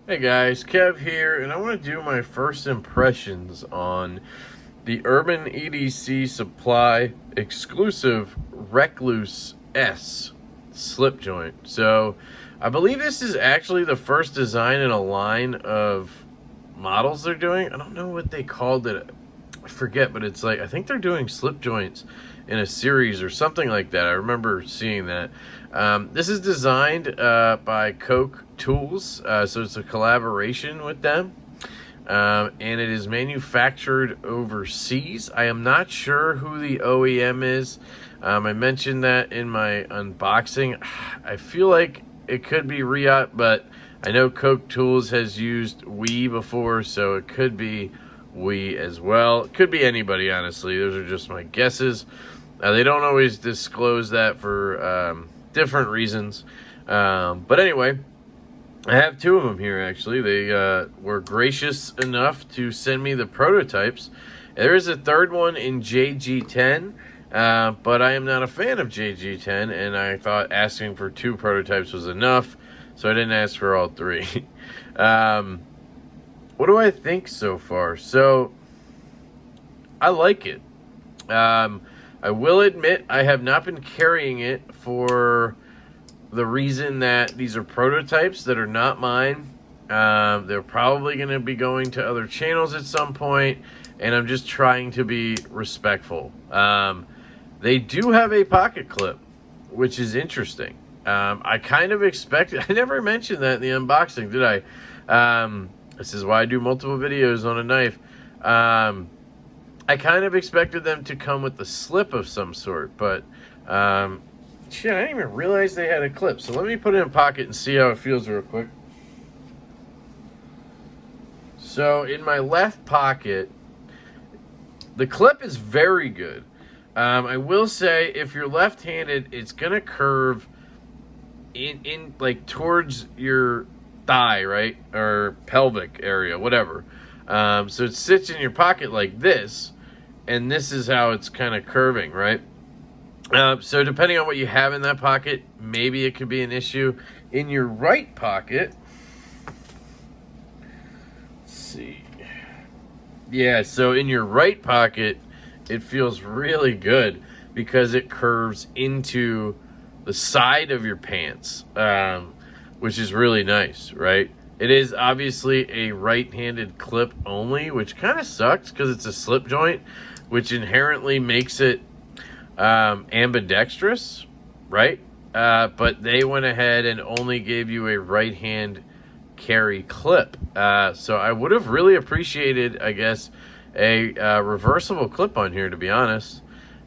Hey guys, Kev here, and I want to do my first impressions on the Urban EDC Supply exclusive Rekluse-S slip joint. So, I believe this is actually the first design in a line of models they're doing. I don't know what they called it. I forget, but it's like, I think they're doing slip joints in a series or something like that. I remember seeing that. This is designed by Coke Tools, so it's a collaboration with them. And it is manufactured overseas. I am not sure who the OEM is. I mentioned that in my unboxing. I feel like it could be Riot, but I know Coke Tools has used We before, so it could be We as well. It could be anybody, honestly. Those are just my guesses. They don't always disclose that for different reasons. But anyway, I have two of them here, actually. They were gracious enough to send me the prototypes. There is a third one in JG10, but I am not a fan of JG10, and I thought asking for two prototypes was enough, so I didn't ask for all three. What do I think so far? So, I like it. I will admit I have not been carrying it for the reason that these are prototypes that are not mine. They're probably going to be going to other channels at some point, and I'm just trying to be respectful. They do have a pocket clip, which is interesting. I kind of expected... I never mentioned that in the unboxing, did I? This is why I do multiple videos on a knife. I kind of expected them to come with a slip of some sort, but shit, I didn't even realize they had a clip. So let me put it in a pocket and see how it feels real quick. So in my left pocket, the clip is very good. I will say, if you're left-handed, it's gonna curve in like towards your thigh, right, or pelvic area, whatever. So it sits in your pocket like this, and this is how it's kind of curving, right? So depending on what you have in that pocket, maybe it could be an issue. In your right pocket, let's see. Yeah, so in your right pocket, it feels really good because it curves into the side of your pants, which is really nice, right? It is obviously a right-handed clip only, which kind of sucks because it's a slip joint, which inherently makes it ambidextrous, right? But they went ahead and only gave you a right-hand carry clip. So I would have really appreciated, I guess, a reversible clip on here, to be honest.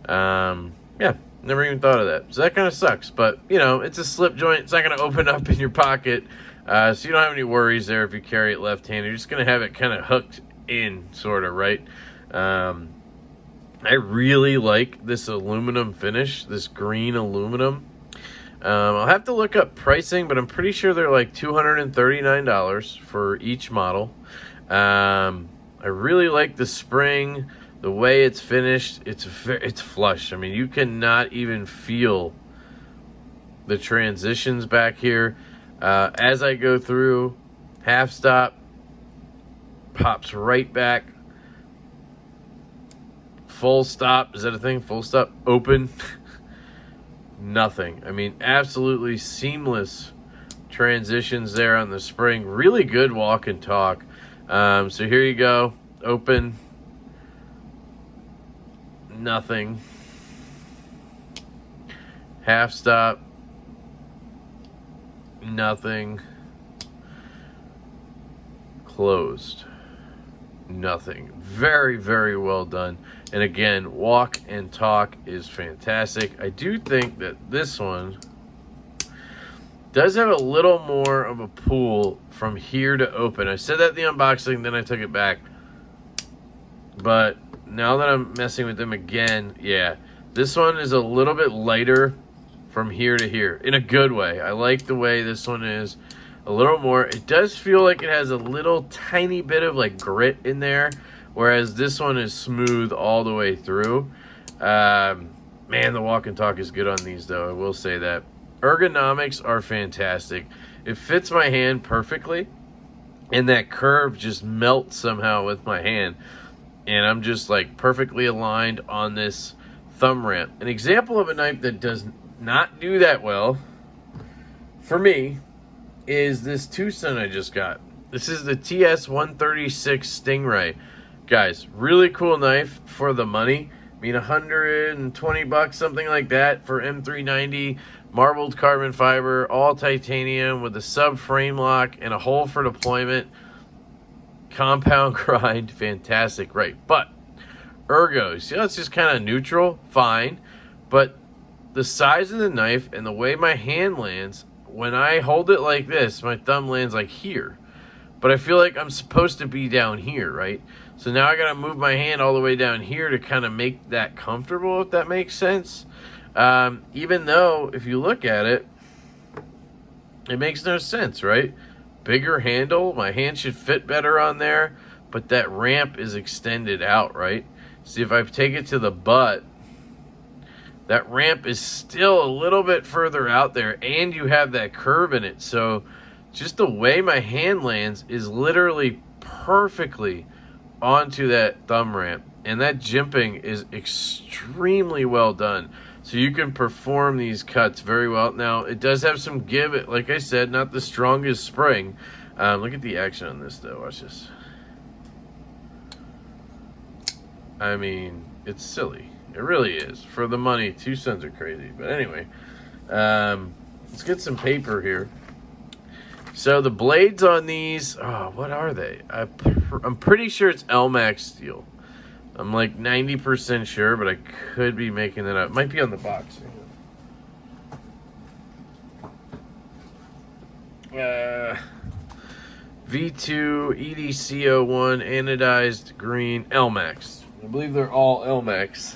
Yeah, never even thought of that. So that kind of sucks. But, you know, it's a slip joint. It's not going to open up in your pocket. So you don't have any worries there if you carry it left-handed. You're just going to have it kind of hooked in, sort of, right? I really like this aluminum finish, this green aluminum. I'll have to look up pricing, but I'm pretty sure they're like $239 for each model. I really like the spring, the way it's finished. It's flush. I mean, you cannot even feel the transitions back here. As I go through, half stop, pops right back. Full stop, is that a thing? Full stop, open. Nothing. I mean, absolutely seamless transitions there on the spring. Really good walk and talk. So here you go. Open. Nothing. Half stop. Nothing. Closed. Nothing. Very, very well done. And again, walk and talk is fantastic. I do think that this one does have a little more of a pull from here to open. I said that in the unboxing, then I took it back. But now that I'm messing with them again, yeah, this one is a little bit lighter from here to here in a good way. I like the way this one is a little more. It does feel like it has a little tiny bit of like grit in there, whereas this one is smooth all the way through. Man, the walk and talk is good on these, though. I will say that. Ergonomics are fantastic. It fits my hand perfectly. and that curve just melts somehow with my hand, and I'm just like perfectly aligned on this thumb ramp. An example of a knife that does not do that well for me is this Tucson I just got. This is the TS-136 Stingray. Guys, really cool knife for the money. I mean, $120, something like that for M390, marbled carbon fiber, all titanium with a sub frame lock and a hole for deployment. Compound grind, fantastic, right? But ergo, see how it's just kind of neutral, fine. But the size of the knife and the way my hand lands, when I hold it like this, my thumb lands like here. But I feel like I'm supposed to be down here, right? So now I gotta move my hand all the way down here to kind of make that comfortable, if that makes sense. Even though, if you look at it, it makes no sense, right? Bigger handle, my hand should fit better on there, but that ramp is extended out, right? See, if I take it to the butt, that ramp is still a little bit further out there, and you have that curve in it. So just the way my hand lands is literally perfectly onto that thumb ramp, and that jimping is extremely well done. So you can perform these cuts very well. Now, it does have some give. It, like I said, not the strongest spring. Look at the action on this, though. Watch this. I mean, it's silly. It really is. For the money, Tucson's are crazy. But anyway, let's get some paper here. So the blades on these, oh, what are they? I'm pretty sure it's Elmax steel. I'm like 90% sure, but I could be making that up. It might be on the box. V2 EDC01 anodized green Elmax. I believe they're all Elmax.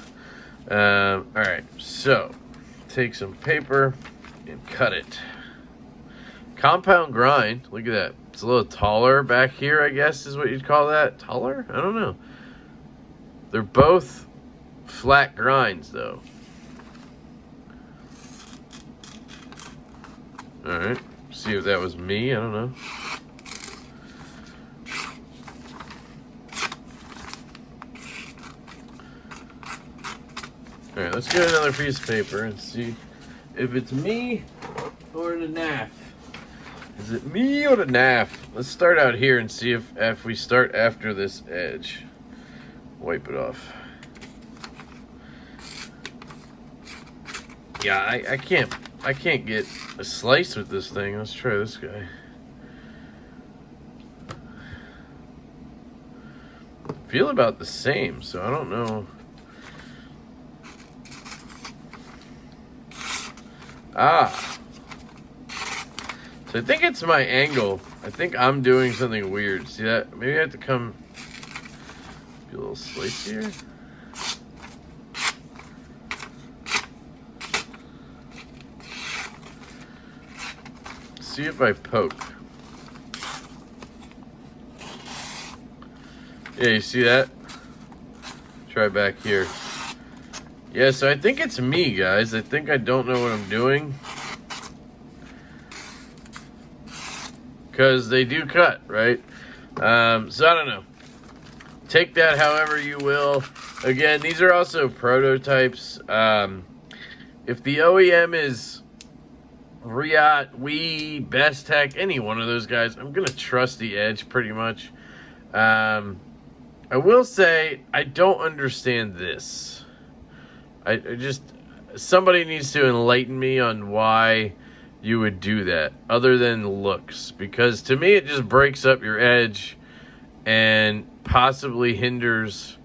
All right, so take some paper and cut it. Compound grind, look at that. It's a little taller back here, I guess is what you'd call that. Taller? I don't know. They're both flat grinds, though. All right, see if that was me. I don't know. All right, let's get another piece of paper and see if it's me or the NAF. Is it me or the NAF? Let's start out here and see if we start after this edge. Wipe it off. Yeah, I can't get a slice with this thing. Let's try this guy. Feel about the same, so I don't know. Ah. So I think it's my angle. I think I'm doing something weird. See that? Maybe I have to come be a little slice here. See if I poke. Yeah, you see that? Try back here. Yeah, so I think it's me, guys. I think I don't know what I'm doing. Because they do cut, right? So I don't know. Take that however you will. Again, these are also prototypes. If the OEM is Riot, Wii, Best Tech, any one of those guys, I'm going to trust the Edge pretty much. I will say, I don't understand this. I just, somebody needs to enlighten me on why you would do that, other than looks. Because to me, it just breaks up your edge and possibly hinders.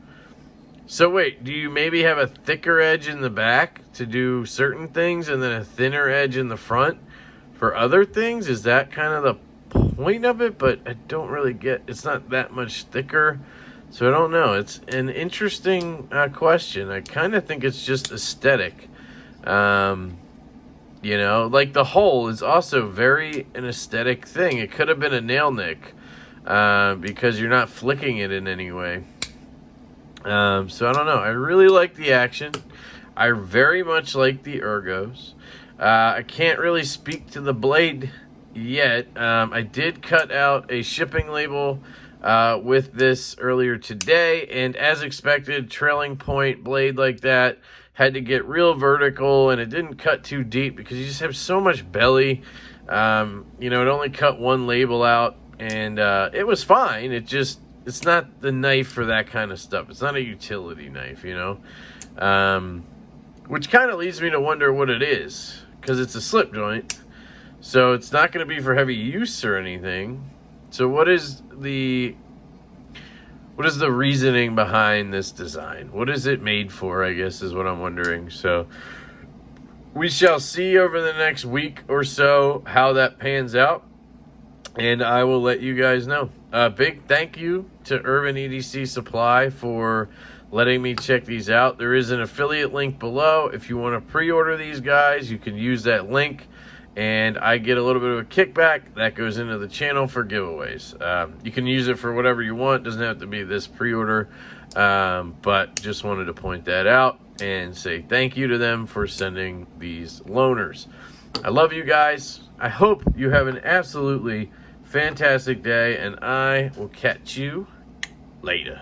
So wait, do you maybe have a thicker edge in the back to do certain things and then a thinner edge in the front for other things? Is that kind of the point of it? But I don't really get, it's not that much thicker. So I don't know. It's an interesting question. I kind of think it's just aesthetic. You know, like the hole is also very an aesthetic thing. It could have been a nail nick because you're not flicking it in any way. So I don't know. I really like the action. I very much like the ergos. I can't really speak to the blade yet. I did cut out a shipping label with this earlier today, and as expected, trailing point blade like that had to get real vertical, and it didn't cut too deep because you just have so much belly. It only cut one label out, and it was fine. It's not the knife for that kind of stuff. It's not a utility knife, which kind of leads me to wonder what it is, because it's a slip joint, so it's not going to be for heavy use or anything. So what is the reasoning behind this design? What is it made for, I guess, is what I'm wondering. So we shall see over the next week or so how that pans out, and I will let you guys know. Big thank you to Urban EDC Supply for letting me check these out. There is an affiliate link below. If you want to pre-order these guys, you can use that link, and I get a little bit of a kickback that goes into the channel for giveaways. You can use it for whatever you want. It doesn't have to be this pre-order, but just wanted to point that out and say thank you to them for sending these loaners. I love you guys. I hope you have an absolutely fantastic day, and I will catch you later.